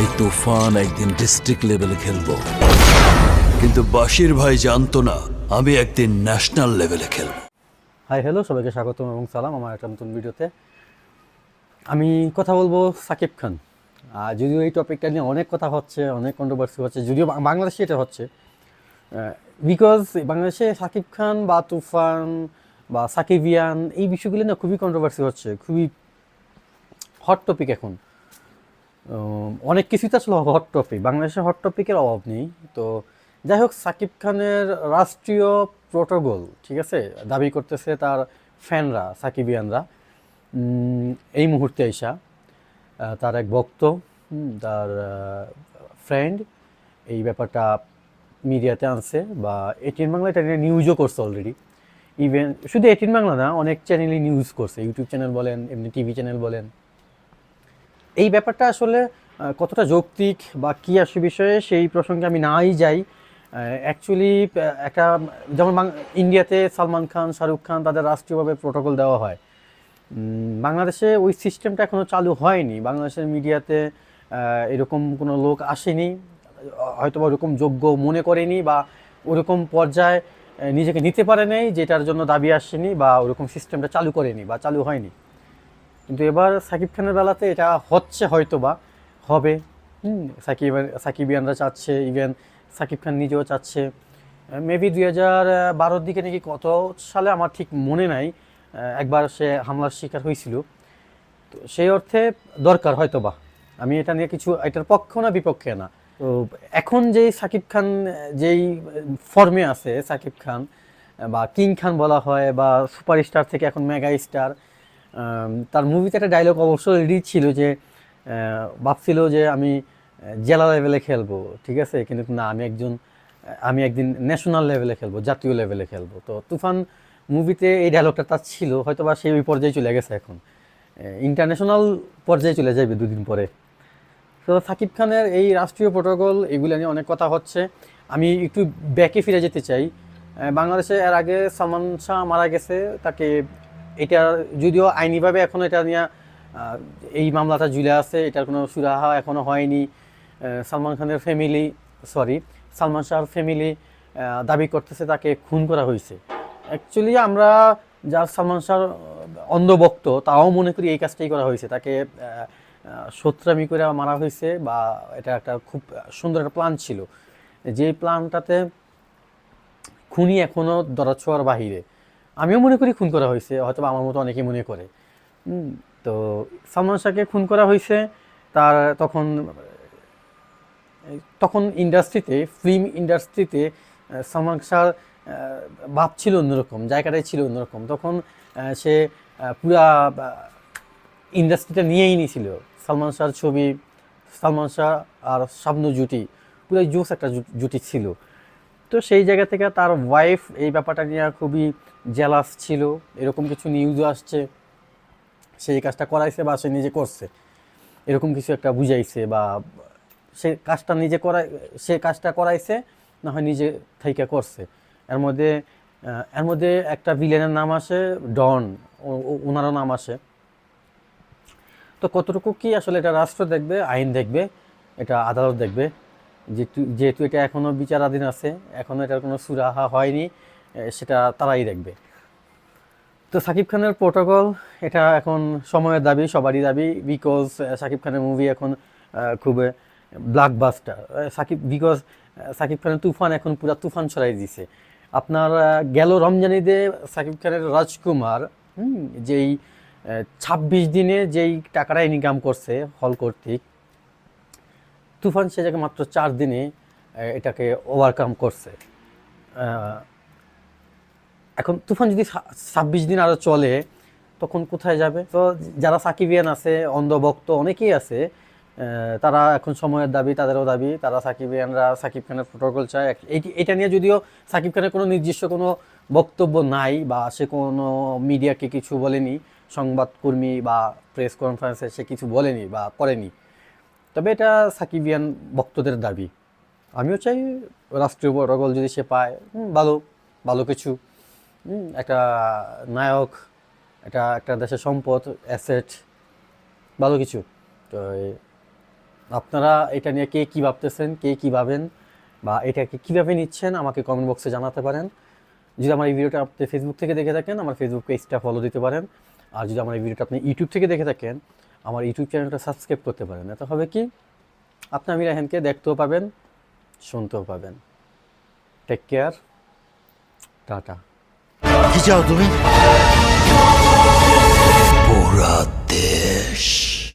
এই তুফান একদিন ডিস্ট্রিক্ট লেভেলে খেলবো, কিন্তু বাশির ভাই জানতো না আমি একদিন ন্যাশনাল লেভেলে খেলবো। হাই হ্যালো, সবাইকে স্বাগতম এবং সালাম আমার একটা নতুন ভিডিওতে। আমি কথা বলবো সাকিব খান। যদিও এই টপিকটা নিয়ে অনেক কথা হচ্ছে, অনেক কন্ট্রোভার্সি হচ্ছে, যদিও বাংলাদেশে এটা হচ্ছে, বিকজ বাংলাদেশে সাকিব খান বা তুফান বা সাকিবিয়ান এই বিষয়গুলি না খুবই কন্ট্রোভার্সি হচ্ছে, খুবই হট টপিক এখন। অনেক কিছুই তো আসলে হট টপিক, বাংলাদেশে হট টপিকের অভাব নেই। তো যাই হোক, সাকিব খানের রাষ্ট্রীয় প্রোটোকল, ঠিক আছে, দাবি করতেছে তার ফ্যানরা, সাকিবিয়ানরা, এই মুহূর্তে আইসা তার এক ভক্ত, তার ফ্রেন্ড এই ব্যাপারটা মিডিয়াতে আনছে, বা এটিএন বাংলা এটা নিয়ে নিউজও করছে অলরেডি। ইভেন শুধু এটিএন বাংলা না, অনেক চ্যানেলই নিউজ করছে, ইউটিউব চ্যানেল বলেন, এমনি টিভি চ্যানেল বলেন। এই ব্যাপারটা আসলে কতটা যৌক্তিক বা কী আসে বিষয়ে সেই প্রসঙ্গে আমি নাই যাই। অ্যাকচুয়ালি একটা, যেমন ইন্ডিয়াতে সালমান খান, শাহরুখ খান তাদের রাষ্ট্রীয়ভাবে প্রোটোকল দেওয়া হয়, বাংলাদেশে ওই সিস্টেমটা এখনও চালু হয়নি। বাংলাদেশের মিডিয়াতে এরকম কোনো লোক আসেনি, হয়তো বা ওরকম যোগ্য মনে করেনি, বা ওরকম পর্যায়ে নিজেকে নিতে পারে নাই, যেটার জন্য দাবি আসেনি, বা ওরকম সিস্টেমটা চালু করেনি বা চালু হয়নি। কিন্তু এবার সাকিব খানের বেলাতে এটা হচ্ছে, হয়তো বা হবে। সাকিবিয়ানরা চাচ্ছে, ইভেন সাকিব খান নিজেও চাচ্ছে। মেবি 2012 দিকে নাকি, কত সালে আমার ঠিক মনে নাই, একবার সে হামলার শিকার হয়েছিল। তো সেই অর্থে দরকার হয়তো বা, আমি এটা নিয়ে কিছু, এটার পক্ষ না বিপক্ষে না। তো এখন যেই সাকিব খান যেই ফর্মে আছে, সাকিব খান বা কিং খান বলা হয়, বা সুপারস্টার থেকে এখন মেগা স্টার। তার মুভিতে একটা ডায়লগ অবশ্য রেডি ছিল যে ভাবছিল যে আমি জেলা লেভেলে খেলবো, ঠিক আছে, কিন্তু না, আমি একদিন ন্যাশনাল লেভেলে খেলবো, জাতীয় লেভেলে খেলবো। তো তুফান মুভিতে এই ডায়লগটা তার ছিল, হয়তো বা সেই ওই পর্যায়ে চলে গেছে, এখন ইন্টারন্যাশনাল পর্যায়ে চলে যাবে দুদিন পরে। তো সাকিব খানের এই রাষ্ট্রীয় প্রোটোকল, এগুলো নিয়ে অনেক কথা হচ্ছে। আমি একটু ব্যাকে ফিরে যেতে চাই। বাংলাদেশে এর আগে সালমান শাহ মারা গেছে, তাকে, এটা যদিও আইনিভাবে এখনও এটা নিয়ে এই মামলাটা ঝুলে আছে, এটার কোনো সুরাহা এখনও হয়নি। সালমান খানের ফ্যামিলি, সরি, সালমান শাহর ফ্যামিলি দাবি করতেছে তাকে খুন করা হয়েছে। অ্যাকচুয়ালি আমরা যার সালমান শাহর অন্ধভক্ত, তাও মনে করি এই কাজটাই করা হয়েছে, তাকে সত্রামি করে মারা হয়েছে, বা এটা একটা খুব সুন্দর একটা প্ল্যান ছিল, যে প্ল্যানটাতে খুনি এখনও ধরাছোঁয়ার বাহিরে। আমিও মনে করি খুন করা হয়েছে, হয়তো আমার মতো অনেকেই মনে করে। তো সালমান শাহকে খুন করা হয়েছে। তার তখন তখন ইন্ডাস্ট্রিতে, ফিল্ম ইন্ডাস্ট্রিতে সালমান শাহর ভাব ছিল অন্যরকম, জায়গাটাই ছিল অন্যরকম। তখন সে পুরা ইন্ডাস্ট্রিটা নিয়েই নিয়েছিল। সালমান শাহর ছবি, সালমান শাহ আর শাবনূর জুটি, পুরো জোস একটা জুটি ছিল। তো সেই জায়গা থেকে তার ওয়াইফ এই ব্যাপারটা নিয়ে খুবই জেলাস ছিল, এরকম কিছু নিউজও আসছে। সেই কাজটা করাইছে বা সে নিজে করছে, এরকম কিছু একটা বুঝাইছে, বা সে কাজটা নিজে করাই, সে কাজটা করাইছে, না হয় নিজে থেকে করছে। এর মধ্যে একটা ভিলেনের নাম আসে ডন, ওনারও নাম আসে। তো কতটুকু কি আসলে এটা রাষ্ট্র দেখবে, আইন দেখবে, এটা আদালত দেখবে, যেহেতু এটা এখনও বিচারাধীন আছে, এখনও এটার কোনো সুরাহা হয়নি, সেটা তারাই দেখবে। তো সাকিব খানের প্রোটোকল, এটা এখন সময়ের দাবি, সবারই দাবি, বিকজ সাকিব খানের মুভি এখন খুব ব্লকবাস্টার। বিকজ সাকিব খানের তুফান এখন পুরা তুফান ছড়াই দিছে। আপনার গেল রমজান ঈদে সাকিব খানের রাজকুমার, যেই 26 দিনে যেই টাকাটা ইনকাম করছে হল কর্তৃক, তুফান সে জায়গায় মাত্র 4 দিনে এটাকে ওভারকাম করছে। এখন তুফান যদি 26 দিন আরও চলে, তখন কোথায় যাবে? তো যারা সাকিবিয়ান আছে, অন্ধভক্ত অনেকেই আছে, তারা এখন সময়ের দাবি, তাদেরও দাবি, তারা সাকিবিয়ানরা সাকিব খানের প্রোটোকল চায়। এটা নিয়ে যদিও সাকিব খানের কোনো নির্দিষ্ট কোনো বক্তব্য নাই, বা সে কোনো মিডিয়াকে কিছু বলেনি, সংবাদকর্মী বা প্রেস কনফারেন্সে সে কিছু বলেনি বা করেনি, তবে এটা সাকিবিয়ান ভক্তদের দাবি। আমিও চাই রাষ্ট্রীয় প্রোটোকল যদি সে পায়, ভালো, ভালো কিছু, একটা নায়ক, এটা একটা দেশের সম্পদ, অ্যাসেট, ভালো কিছু। তো আপনারা এটা নিয়ে কে কী ভাবতেছেন, কে কী ভাবেন, বা এটাকে কীভাবে নিচ্ছেন আমাকে কমেন্ট বক্সে জানাতে পারেন। যদি আমার এই ভিডিওটা আপনি ফেসবুক থেকে দেখে থাকেন, আমার ফেসবুক পেজটা ফলো দিতে পারেন। আর যদি আমার এই ভিডিওটা আপনি ইউটিউব থেকে দেখে থাকেন, আমার ইউটিউব চ্যানেলটা সাবস্ক্রাইব করতে পারেন। এতে হবে কি, আপনি আমি রায়হানকে দেখতেও পাবেন, শুনতেও পাবেন। Take care, tata. কি চাও তুমি? পুরা দেশ